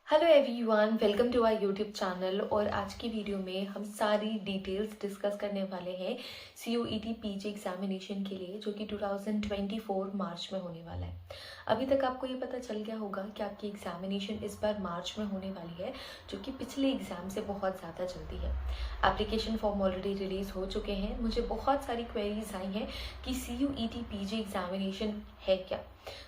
Hello everyone, welcome to our YouTube channel. और आज की वीडियो में हम सारी डिटेल्स डिस्कस करने वाले हैं CUET पीजी एग्जामिनेशन के लिए, जो कि 2024 मार्च में होने वाला है। अभी तक आपको ये पता चल गया होगा कि आपकी एग्जामिनेशन इस बार मार्च में होने वाली है, जो कि पिछले एग्जाम से बहुत ज़्यादा जल्दी है। एप्लीकेशन फॉर्म ऑलरेडी रिलीज हो चुके हैं। मुझे बहुत सारी क्वेरीज आई हैं कि CUET पीजी एग्जामिनेशन है क्या।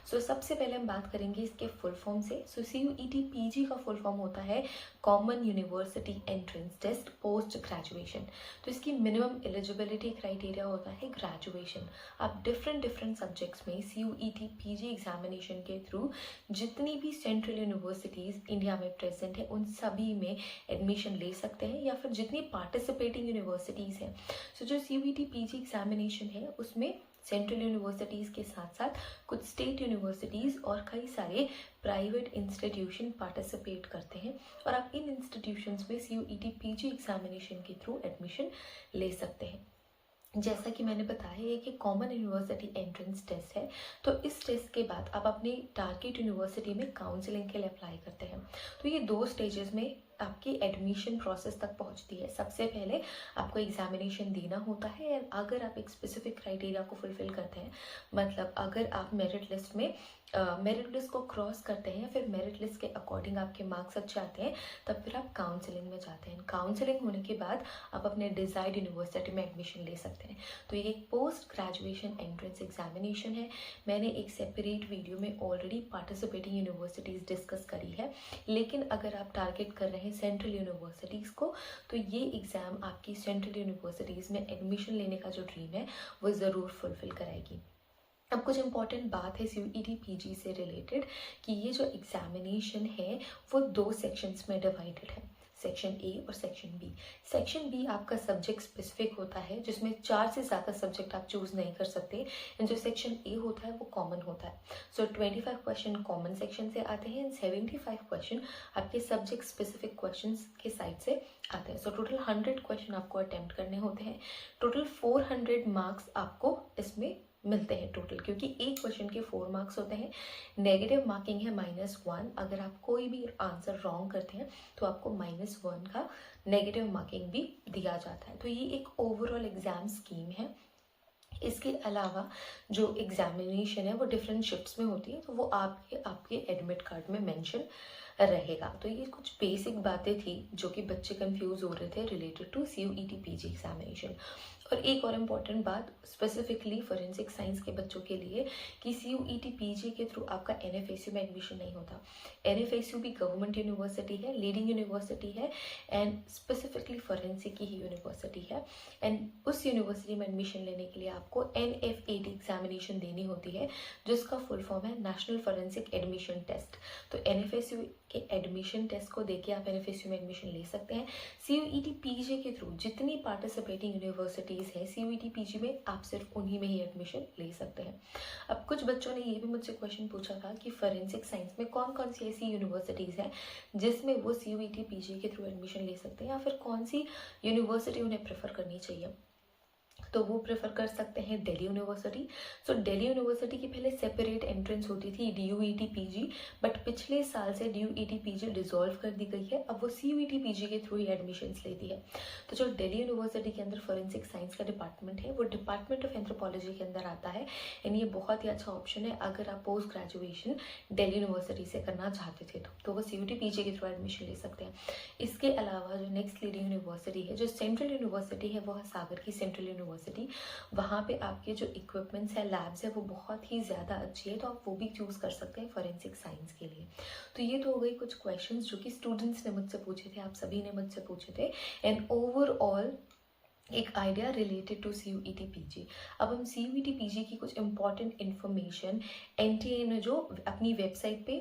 सबसे पहले हम बात करेंगे इसके फुल फॉर्म से। CUET पीजी का फुल फॉर्म होता है common university entrance test post graduation. तो इसकी मिनिमम एलिजिबिलिटी क्राइटेरिया होता है ग्रेजुएशन। आप डिफरेंट सब्जेक्ट्स में CUET पीजी एग्जामिनेशन के थ्रू जितनी भी सेंट्रल यूनिवर्सिटीज़ इंडिया में प्रेजेंट है उन सभी में एडमिशन ले सकते हैं, या फिर जितनी पार्टिसिपेटिंग यूनिवर्सिटीज़ हैं। जो CUET पीजी एग्जामिनेशन है उसमें सेंट्रल यूनिवर्सिटीज़ के साथ साथ कुछ स्टेट यूनिवर्सिटीज़ और कई सारे प्राइवेट इंस्टीट्यूशन पार्टिसिपेट करते हैं, और आप इन इंस्टीट्यूशंस में CUET पीजी एग्जामिनेशन के थ्रू एडमिशन ले सकते हैं। जैसा कि मैंने बताया ये कि कॉमन यूनिवर्सिटी एंट्रेंस टेस्ट है, तो इस टेस्ट के बाद आप अपनी टारगेट यूनिवर्सिटी में काउंसलिंग के लिए अप्लाई करते हैं। तो ये 2 स्टेजेस में आपकी एडमिशन प्रोसेस तक पहुंचती है। सबसे पहले आपको एग्जामिनेशन देना होता है, और अगर आप एक स्पेसिफिक क्राइटेरिया को फुलफिल करते हैं, मतलब अगर आप मेरिट लिस्ट में मेरिट लिस्ट को क्रॉस करते हैं या फिर मेरिट लिस्ट के अकॉर्डिंग आपके मार्क्स अच्छे आते हैं, तब फिर आप काउंसलिंग में जाते हैं। काउंसलिंग होने के बाद आप अपने डिजायर्ड यूनिवर्सिटी में एडमिशन ले सकते हैं। तो ये एक पोस्ट ग्रेजुएशन एंट्रेंस एग्जामिनेशन है। मैंने एक सेपरेट वीडियो में ऑलरेडी पार्टिसिपेटिंग यूनिवर्सिटीज़ डिस्कस करी है, लेकिन अगर आप टारगेट कर रहे हैं सेंट्रल यूनिवर्सिटीज़ को, तो ये एग्ज़ाम आपकी सेंट्रल यूनिवर्सिटीज़ में एडमिशन लेने का जो ड्रीम है वो ज़रूर फुलफिल कराएगी। अब कुछ इंपॉर्टेंट बात है CUET पीजी से रिलेटेड कि ये जो एग्जामिनेशन है वो 2 सेक्शंस में डिवाइडेड है, सेक्शन ए और सेक्शन बी। सेक्शन बी आपका सब्जेक्ट स्पेसिफिक होता है, जिसमें 4 से ज़्यादा सब्जेक्ट आप चूज़ नहीं कर सकते। एंड जो सेक्शन ए होता है वो कॉमन होता है। 25 क्वेश्चन कॉमन सेक्शन से आते हैं एंड 75 क्वेश्चन आपके सब्जेक्ट स्पेसिफिक क्वेश्चन के साइड से आते हैं। टोटल 100 क्वेश्चन आपको अटेम्प्ट करने होते हैं। टोटल 400 मार्क्स आपको इसमें मिलते हैं टोटल, क्योंकि एक क्वेश्चन के 4 मार्क्स होते हैं। नेगेटिव मार्किंग है -1। अगर आप कोई भी आंसर रॉन्ग करते हैं तो आपको -1 का नेगेटिव मार्किंग भी दिया जाता है। तो ये एक ओवरऑल एग्जाम स्कीम है। इसके अलावा जो एग्जामिनेशन है वो डिफरेंट शिफ्ट्स में होती है, तो वो आपके एडमिट कार्ड में मेंशन रहेगा। तो ये कुछ बेसिक बातें थी जो कि बच्चे कंफ्यूज हो रहे थे related to CUET PG examination. और एक और इम्पॉर्टेंट बात स्पेसिफिकली फॉरेंसिक साइंस के बच्चों के लिए कि CUET पीजी के थ्रू आपका NFSU में एडमिशन नहीं होता। NFSU भी गवर्नमेंट यूनिवर्सिटी है, लीडिंग यूनिवर्सिटी है, एंड स्पेसिफिकली फॉरेंसिक की ही यूनिवर्सिटी है। एंड उस यूनिवर्सिटी में एडमिशन लेने के लिए आपको NFAT एग्जामिनेशन देनी होती है, जिसका फुल फॉर्म है नेशनल फॉरेंसिक एडमिशन टेस्ट। तो NFSU के एडमिशन टेस्ट को देके आप NFSU में एडमिशन ले सकते हैं। CUET पीजी के थ्रू जितनी पार्टिसिपेटिंग यूनिवर्सिटीज़ है CUET पीजी में, आप सिर्फ उन्हीं में ही एडमिशन ले सकते हैं। अब कुछ बच्चों ने ये भी मुझसे क्वेश्चन पूछा था कि फॉरेंसिक साइंस में कौन कौन सी ऐसी यूनिवर्सिटीज़ हैं जिसमें वो CUET पीजी के थ्रू एडमिशन ले सकते हैं, या फिर कौन सी यूनिवर्सिटी उन्हें प्रेफर करनी चाहिए। तो वो प्रेफर कर सकते हैं दिल्ली यूनिवर्सिटी। दिल्ली यूनिवर्सिटी की पहले सेपरेट एंट्रेंस होती थी DUET पीजी, बट पिछले साल से DUET पीजी डिसॉल्व कर दी गई है। अब वो CUET पीजी के थ्रू ही एडमिशन्स लेती है। तो जो दिल्ली यूनिवर्सिटी के अंदर फॉरेंसिक साइंस का डिपार्टमेंट है वो डिपार्टमेंट ऑफ एंथ्रोपोलॉजी के अंदर आता है, एंड ये बहुत ही अच्छा ऑप्शन है अगर आप पोस्ट ग्रेजुएशन दिल्ली यूनिवर्सिटी से करना चाहते थे तो वो CUET पीजी के थ्रू एडमिशन ले सकते हैं। इसके अलावा जो नेक्स्ट लीडिंग यूनिवर्सिटी है, जो सेंट्रल यूनिवर्सिटी है, वो है सागर की सेंट्रल यूनिवर्सिटी। वहाँ पे आपके जो इक्विपमेंट्स है, लैब्स है, वो बहुत ही ज़्यादा अच्छी है, तो आप वो भी चूज़ कर सकते हैं फॉरेंसिक साइंस के लिए। तो ये तो हो गई कुछ क्वेश्चंस जो कि स्टूडेंट्स ने मुझसे पूछे थे, आप सभी ने मुझसे पूछे थे, एंड ओवरऑल एक idea related to CUET PG. अब हम CUET पीजी की कुछ इंपॉर्टेंट इन्फॉर्मेशन NTA ने जो अपनी वेबसाइट पे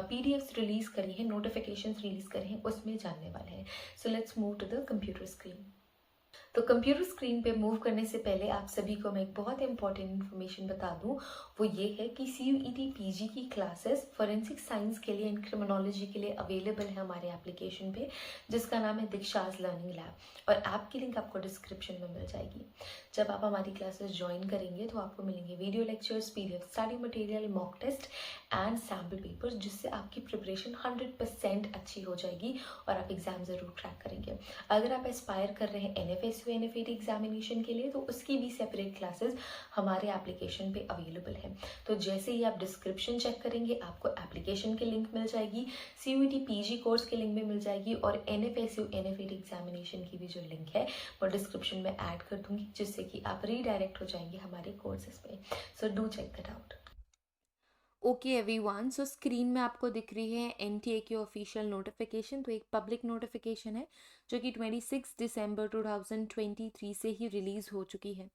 PDFs रिलीज करी है, नोटिफिकेशंस रिलीज करी हैं, उसमें जानने वाले हैं। So let's move to the computer screen. तो कंप्यूटर स्क्रीन पे मूव करने से पहले आप सभी को मैं एक बहुत इंपॉर्टेंट इन्फॉर्मेशन बता दूं, वो ये है कि CUET PG की क्लासेस फॉरेंसिक साइंस के लिए एंड क्रिमिनोलॉजी के लिए अवेलेबल है हमारे एप्लीकेशन पे, जिसका नाम है दीक्षाज लर्निंग लैब, और ऐप की लिंक आपको डिस्क्रिप्शन में मिल जाएगी। जब आप हमारी क्लासेस ज्वाइन करेंगे तो आपको मिलेंगे video lectures, PDF study material, mock test and sample papers, जिससे आपकी प्रिपरेशन 100% अच्छी हो जाएगी और आप एग्जाम ज़रूर क्रैक करेंगे। अगर आप एस्पायर कर रहे हैं NFSU NFAT एग्जामिनेशन के लिए तो उसकी भी सेपरेट क्लासेस हमारे एप्लीकेशन पे अवेलेबल है। तो जैसे ही आप डिस्क्रिप्शन चेक करेंगे आपको एप्लीकेशन की लिंक मिल जाएगी, CUET PG कोर्स की लिंक भी मिल जाएगी, और NFSU NFAT एग्जामिनेशन की भी जो लिंक है वो डिस्क्रिप्शन में ऐड कर दूंगी, जिससे कि आप रीडायरेक्ट हो जाएंगे हमारे कोर्सेज में। So do check that out. Okay everyone, so screen में आपको दिख रही है NTA की ऑफिशियल नोटिफिकेशन। तो एक पब्लिक नोटिफिकेशन है जो कि 26 दिसंबर 2023 से ही रिलीज हो चुकी है।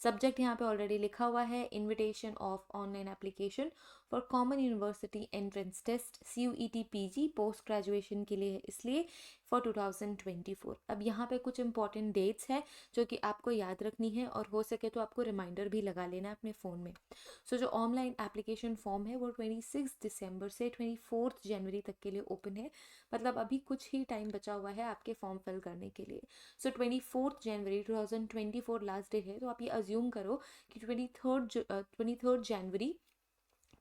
सब्जेक्ट यहाँ पे ऑलरेडी लिखा हुआ है, invitation of online application for common university entrance test CUET PG post graduation के लिए है, इसलिए फॉर 2024। अब यहाँ पे कुछ इंपॉर्टेंट डेट्स हैं जो कि आपको याद रखनी है, और हो सके तो आपको रिमाइंडर भी लगा लेना है अपने फ़ोन में। सो जो ऑनलाइन एप्लीकेशन फॉर्म है वो 26 दिसंबर से 24 जनवरी तक के लिए ओपन है, मतलब अभी कुछ ही टाइम बचा हुआ है आपके फॉर्म फिल करने के लिए। सो 24 जनवरी 2024 लास्ट डे है, तो आप ये अज्यूम करो कि 23 जनवरी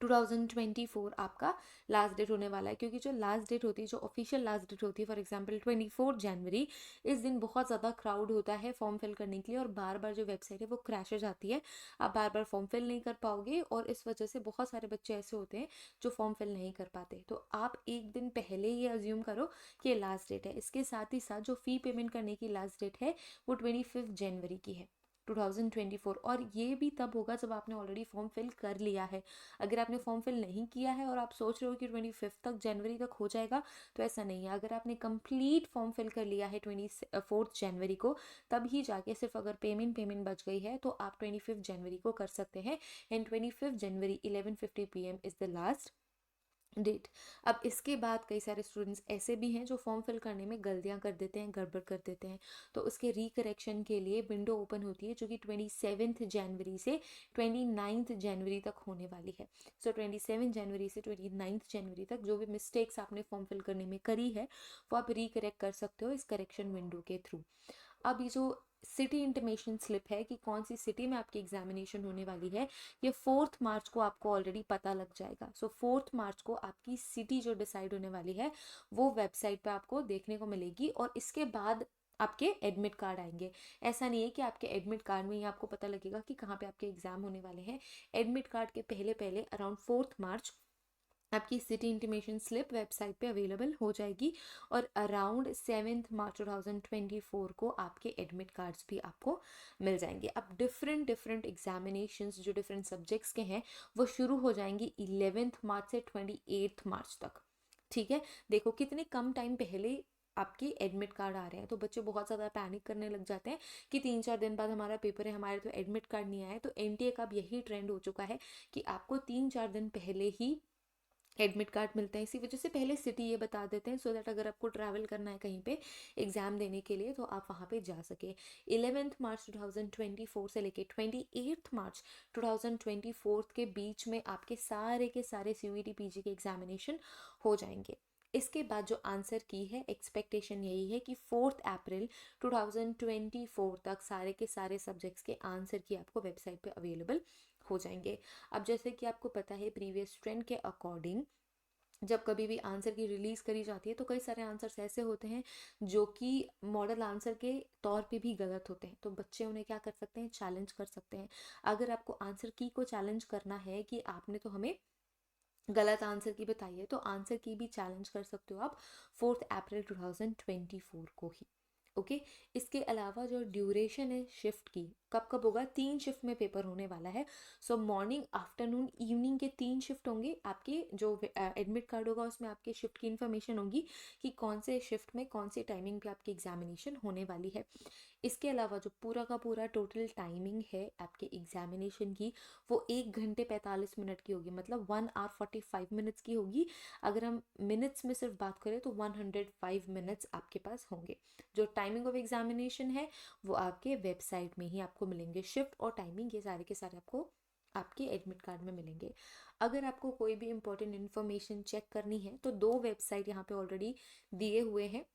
2024 आपका लास्ट डेट होने वाला है, क्योंकि जो लास्ट डेट होती है, जो ऑफिशियल लास्ट डेट होती है, फॉर एग्जांपल 24 जनवरी, इस दिन बहुत ज़्यादा क्राउड होता है फॉर्म फिल करने के लिए, और बार बार जो वेबसाइट है वो क्रैश हो जाती है, आप बार बार फॉर्म फिल नहीं कर पाओगे, और इस वजह से बहुत सारे बच्चे ऐसे होते हैं जो फॉर्म फिल नहीं कर पाते। तो आप एक दिन पहले ये अज्यूम करो कि ये लास्ट डेट है। इसके साथ ही साथ जो फ़ी पेमेंट करने की लास्ट डेट है वो 25 जनवरी की है 2024, और ये भी तब होगा जब आपने ऑलरेडी फॉर्म फिल कर लिया है। अगर आपने फॉर्म फिल नहीं किया है और आप सोच रहे हो कि 25 तक जनवरी तक हो जाएगा, तो ऐसा नहीं है। अगर आपने कंप्लीट फॉर्म फिल कर लिया है 24 जनवरी को, तब ही जाके सिर्फ अगर पेमेंट बच गई है तो आप 25 जनवरी को कर सकते हैं, and 25 January 11:50 PM is the last date. अब इसके बाद कई सारे स्टूडेंट्स ऐसे भी हैं जो फॉर्म फिल करने में गलतियां कर देते हैं, गड़बड़ कर देते हैं, तो उसके रिकरेक्शन के लिए विंडो ओपन होती है जो कि 27 जनवरी से 29 जनवरी तक होने वाली है। सो 27 जनवरी से 29 जनवरी तक जो भी मिस्टेक्स आपने फॉर्म फिल करने में करी है वो आप रिकरेक्ट कर सकते हो इस करेक्शन विंडो के थ्रू। अब ये जो सिटी इंटीमेशन स्लिप है कि कौन सी सिटी में आपकी एग्जामिनेशन होने वाली है, ये 4 मार्च को आपको ऑलरेडी पता लग जाएगा। सो 4 मार्च को आपकी सिटी जो डिसाइड होने वाली है वो वेबसाइट पे आपको देखने को मिलेगी, और इसके बाद आपके एडमिट कार्ड आएंगे। ऐसा नहीं है कि आपके एडमिट कार्ड में ही आपको पता लगेगा कि कहाँ पे आपके एग्जाम होने वाले हैं। एडमिट कार्ड के पहले पहले अराउंड 4 मार्च आपकी सिटी इंटीमेशन स्लिप वेबसाइट पे अवेलेबल हो जाएगी, और अराउंड 7 मार्च 2024 को आपके एडमिट कार्ड्स भी आपको मिल जाएंगे। अब डिफरेंट एग्जामिनेशंस जो डिफरेंट सब्जेक्ट्स के हैं वो शुरू हो जाएंगी 11 मार्च से 28 मार्च तक। ठीक है, देखो कितने कम टाइम पहले आपके एडमिट कार्ड आ रहे हैं, तो बच्चे बहुत ज़्यादा पैनिक करने लग जाते हैं कि 3-4 दिन बाद हमारा पेपर है, हमारे तो एडमिट कार्ड नहीं आया। तो NTA का अब यही ट्रेंड हो चुका है कि आपको 3-4 दिन पहले ही एडमिट कार्ड मिलते हैं। इसी वजह से पहले सिटी ये बता देते हैं, सो दैट अगर आपको ट्रैवल करना है कहीं पे एग्जाम देने के लिए तो आप वहाँ पे जा सके। 11 मार्च 2024 से लेके 28 मार्च 2024 के बीच में आपके सारे के सारे CUET PG के एग्जामिनेशन हो जाएंगे। इसके बाद जो आंसर की है, एक्सपेक्टेशन यही है कि 4 अप्रैल 2024 तक सारे के सारे सब्जेक्ट्स के आंसर की आपको वेबसाइट पे अवेलेबल हो जाएंगे। अब जैसे कि आपको पता है प्रीवियस ट्रेंड के अकॉर्डिंग जब कभी भी आंसर की रिलीज करी जाती है तो कई सारे आंसर्स ऐसे होते हैं जो कि मॉडल आंसर के तौर पे भी गलत होते हैं, तो बच्चे उन्हें क्या कर सकते हैं, चैलेंज कर सकते हैं। अगर आपको आंसर की को चैलेंज करना है कि आपने तो हमें गलत आंसर की बताई है, तो आंसर की भी चैलेंज कर सकते हो आप 4 अप्रैल 2024 को ही। ओके, इसके अलावा जो ड्यूरेशन है शिफ्ट की, कब कब होगा, 3 शिफ्ट में पेपर होने वाला है। सो मॉर्निंग, आफ्टरनून, इवनिंग के 3 शिफ्ट होंगे। आपके जो एडमिट कार्ड होगा उसमें आपके शिफ्ट की इन्फॉर्मेशन होगी कि कौन से शिफ्ट में कौन सी टाइमिंग पे आपकी एग्जामिनेशन होने वाली है। इसके अलावा जो पूरा का पूरा टोटल टाइमिंग है आपके एग्जामिनेशन की, वो 1 घंटे 45 मिनट की होगी, मतलब 1 आवर 45 मिनट्स की होगी। अगर हम मिनट्स में सिर्फ बात करें तो 105 मिनट्स आपके पास होंगे। जो टाइमिंग ऑफ एग्जामिनेशन है वो आपके वेबसाइट में ही आपको मिलेंगे। शिफ्ट और टाइमिंग ये सारे के सारे आपको आपके एडमिट कार्ड में मिलेंगे। अगर आपको कोई भी इंपॉर्टेंट इन्फॉर्मेशन चेक करनी है तो 2 वेबसाइट यहाँ पे ऑलरेडी दिए हुए हैं।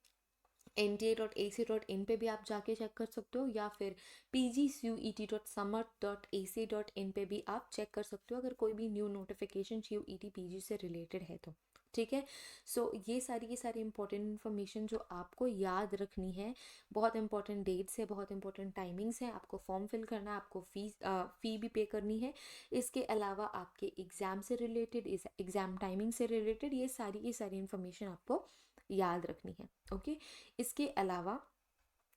nta.ac.in पे भी आप जाके चेक कर सकते हो, या फिर pgcuet.samart.ac.in पे भी आप चेक कर सकते हो अगर कोई भी न्यू नोटिफिकेशन CUET PG से रिलेटेड है तो। ठीक है, सो ये सारी की सारी इंपॉर्टेंट इन्फॉर्मेशन जो आपको याद रखनी है, बहुत इंपॉर्टेंट डेट्स है, बहुत इंपॉर्टेंट टाइमिंग्स है, आपको फॉर्म फिल करना है, आपको फ़ी भी पे करनी है। इसके अलावा आपके एग्ज़ाम से रिलेटेड, एग्ज़ाम टाइमिंग से रिलेटेड ये सारी की सारी इन्फॉर्मेशन आपको याद रखनी है। ओके, इसके अलावा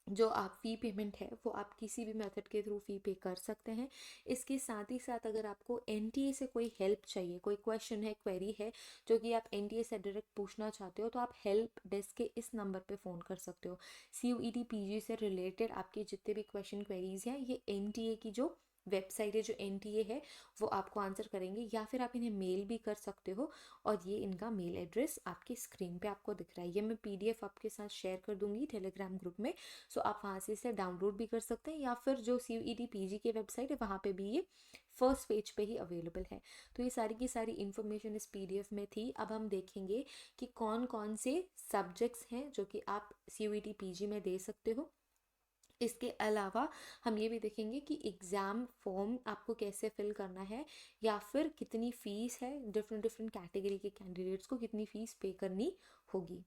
जो आप फ़ी पेमेंट है वो आप किसी भी मेथड के थ्रू फ़ी पे कर सकते हैं। इसके साथ ही साथ अगर आपको NTA से कोई हेल्प चाहिए, कोई क्वेश्चन है, क्वेरी है जो कि आप NTA से डायरेक्ट पूछना चाहते हो, तो आप हेल्प डेस्क के इस नंबर पे फ़ोन कर सकते हो। CUET PG से रिलेटेड आपके जितने भी क्वेश्चन क्वेरीज हैं ये NTA की जो वेबसाइट है, जो NTA है, वो आपको आंसर करेंगे, या फिर आप इन्हें मेल भी कर सकते हो। और ये इनका मेल एड्रेस आपकी स्क्रीन पे आपको दिख रहा है। ये मैं PDF आपके साथ शेयर कर दूंगी टेलीग्राम ग्रुप में, सो आप वहाँ से इसे डाउनलोड भी कर सकते हैं, या फिर जो CUET PG की वेबसाइट है वहाँ पे भी ये फर्स्ट पेज पे ही अवेलेबल है। तो ये सारी की सारी इन्फॉर्मेशन इस PDF में थी। अब हम देखेंगे कि कौन कौन से सब्जेक्ट्स हैं जो कि आप CUET PG में दे सकते हो। इसके अलावा हम ये भी देखेंगे कि एग्ज़ाम फॉर्म आपको कैसे फिल करना है, या फिर कितनी फ़ीस है, डिफरेंट डिफरेंट कैटेगरी के कैंडिडेट्स को कितनी फ़ीस पे करनी होगी।